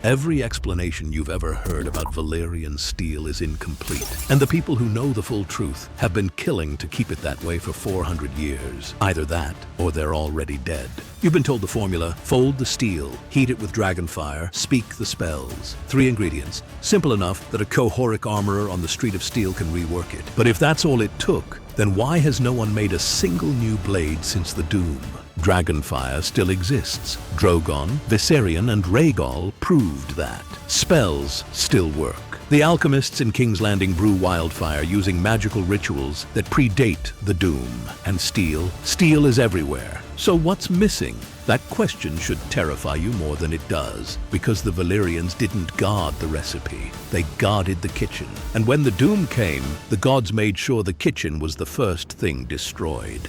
Every explanation you've ever heard about Valyrian steel is incomplete, and the people who know the full truth have been killing to keep it that way for 400 years. Either that, or they're already dead. You've been told the formula: fold the steel, heat it with dragonfire, speak the spells. 3 ingredients. Simple enough that a Cahoric armorer on the street of steel can rework it. But if that's all it took, then why has no one made a single new blade since the Doom? Dragonfire still exists. Drogon, Viserion, and Rhaegal proved that. Spells still work. The alchemists in King's Landing brew wildfire using magical rituals that predate the Doom. And steel is everywhere. So what's missing? That question should terrify you more than it does, because the Valyrians didn't guard the recipe. They guarded the kitchen. And when the Doom came, the gods made sure the kitchen was the first thing destroyed.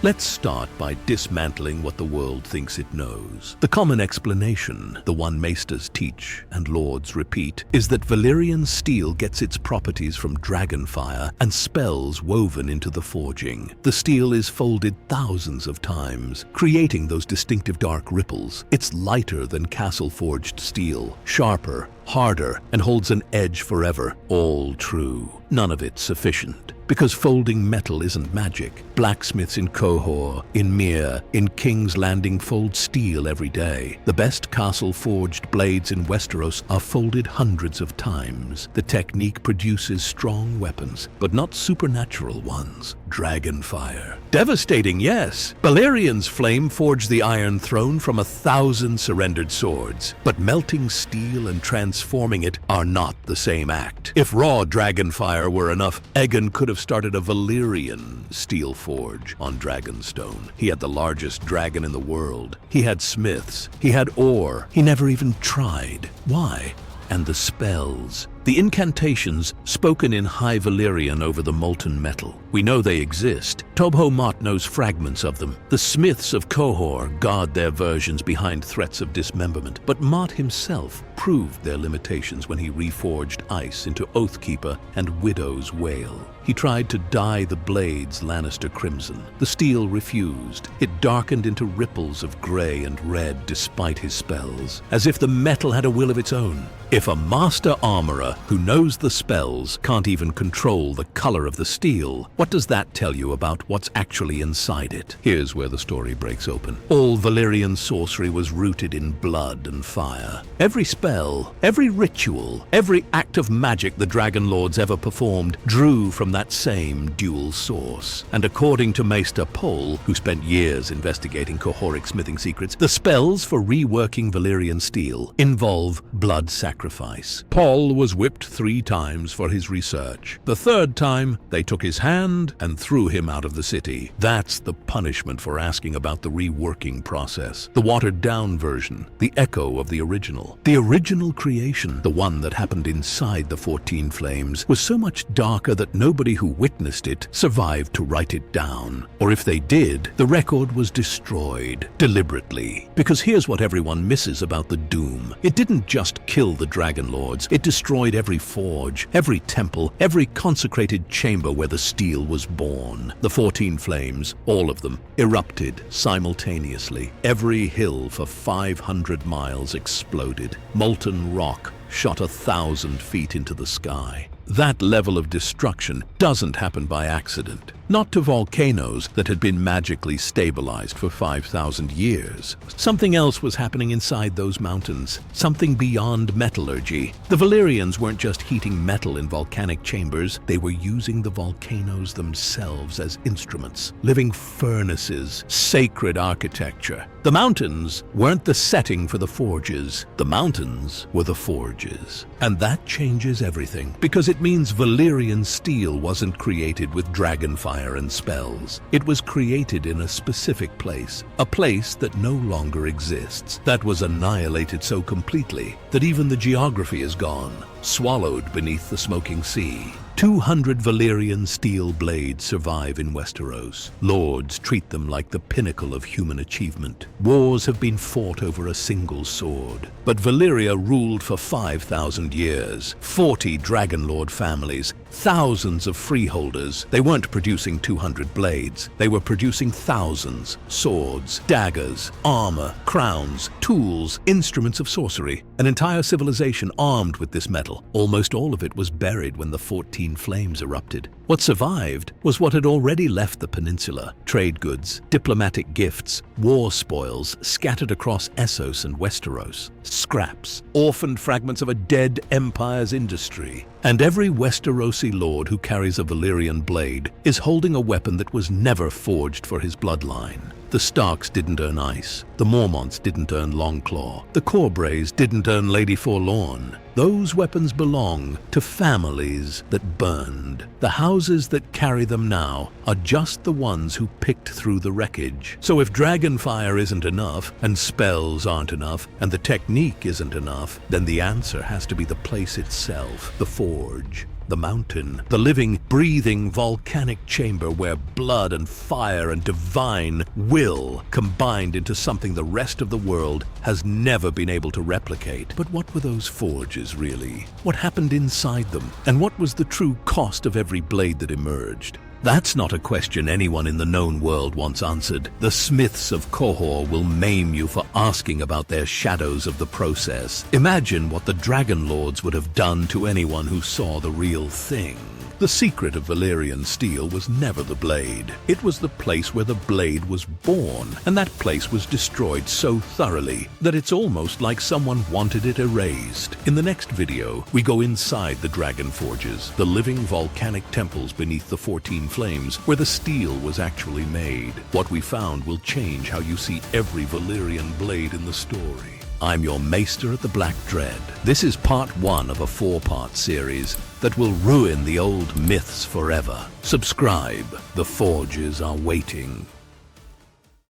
Let's start by dismantling what the world thinks it knows. The common explanation, the one maesters teach and lords repeat, is that Valyrian steel gets its properties from dragonfire and spells woven into the forging. The steel is folded thousands of times, creating those distinctive dark ripples. It's lighter than castle-forged steel, sharper, harder, and holds an edge forever. All true. None of it sufficient. Because folding metal isn't magic. Blacksmiths in Qohor, in Myr, in King's Landing fold steel every day. The best castle-forged blades in Westeros are folded hundreds of times. The technique produces strong weapons, but not supernatural ones. Dragonfire. Devastating, yes. Valyrian's flame forged the Iron Throne from 1,000 surrendered swords. But melting steel and transforming it are not the same act. If raw dragonfire were enough, Aegon could have started a Valyrian steel forge on Dragonstone. He had the largest dragon in the world. He had smiths. He had ore. He never even tried. Why? And the spells. The incantations spoken in High Valyrian over the molten metal. We know they exist. Tobho Mott knows fragments of them. The smiths of Qohor guard their versions behind threats of dismemberment. But Mott himself proved their limitations when he reforged ice into Oathkeeper and Widow's Wail. He tried to dye the blades Lannister crimson. The steel refused. It darkened into ripples of gray and red despite his spells, as if the metal had a will of its own. If a master armorer who knows the spells can't even control the color of the steel, what does that tell you about what's actually inside it? Here's where the story breaks open. All Valyrian sorcery was rooted in blood and fire. Every spell, every ritual, every act of magic the Dragon Lords ever performed drew from that same dual source. And according to Maester Pol, who spent years investigating Cahoric smithing secrets, the spells for reworking Valyrian steel involve blood sacrifice. Pol was whipped 3 times for his research. The 3rd time, they took his hand and threw him out of the city. That's the punishment for asking about the reworking process. The watered-down version, the echo of the original. The original creation, the one that happened inside the 14 Flames, was so much darker that nobody who witnessed it survived to write it down. Or if they did, the record was destroyed, deliberately. Because here's what everyone misses about the Doom. It didn't just kill the Dragon Lords, it destroyed every forge, every temple, every consecrated chamber where the steel was born. The 14 Flames, all of them, erupted simultaneously. Every hill for 500 miles exploded. Molten rock shot 1,000 feet into the sky. That level of destruction doesn't happen by accident. Not to volcanoes that had been magically stabilized for 5,000 years. Something else was happening inside those mountains, something beyond metallurgy. The Valyrians weren't just heating metal in volcanic chambers, they were using the volcanoes themselves as instruments, living furnaces, sacred architecture. The mountains weren't the setting for the forges, the mountains were the forges. And that changes everything, because it means Valyrian steel wasn't created with dragonfire and spells. It was created in a specific place, a place that no longer exists, that was annihilated so completely that even the geography is gone, swallowed beneath the smoking sea. 200 Valyrian steel blades survive in Westeros. Lords treat them like the pinnacle of human achievement. Wars have been fought over a single sword. But Valyria ruled for 5,000 years. 40 Dragon Lord families, Thousands of freeholders. They weren't producing 200 blades. They were producing thousands. Swords, daggers, armor, crowns, tools, instruments of sorcery. An entire civilization armed with this metal. Almost all of it was buried when the 14 flames erupted. What survived was what had already left the peninsula. Trade goods, diplomatic gifts, war spoils scattered across Essos and Westeros. Scraps, orphaned fragments of a dead empire's industry. And every Westerosi lord who carries a Valyrian blade is holding a weapon that was never forged for his bloodline. The Starks didn't earn ice. The Mormonts didn't earn Longclaw. The Corbrays didn't earn Lady Forlorn. Those weapons belong to families that burned. The houses that carry them now are just the ones who picked through the wreckage. So if dragonfire isn't enough, and spells aren't enough, and the technique isn't enough, then the answer has to be the place itself, the forge. The mountain, the living, breathing volcanic chamber where blood and fire and divine will combined into something the rest of the world has never been able to replicate. But what were those forges really? What happened inside them? And what was the true cost of every blade that emerged? That's not a question anyone in the known world wants answered. The smiths of Qohor will maim you for asking about their shadows of the process. Imagine what the Dragon Lords would have done to anyone who saw the real thing. The secret of Valyrian steel was never the blade. It was the place where the blade was born, and that place was destroyed so thoroughly that it's almost like someone wanted it erased. In the next video, we go inside the dragon forges, the living volcanic temples beneath the 14 flames, where the steel was actually made. What we found will change how you see every Valyrian blade in the story. I'm your Maester at the Black Dread. This is part 1 of a 4-part series that will ruin the old myths forever. Subscribe. The forges are waiting.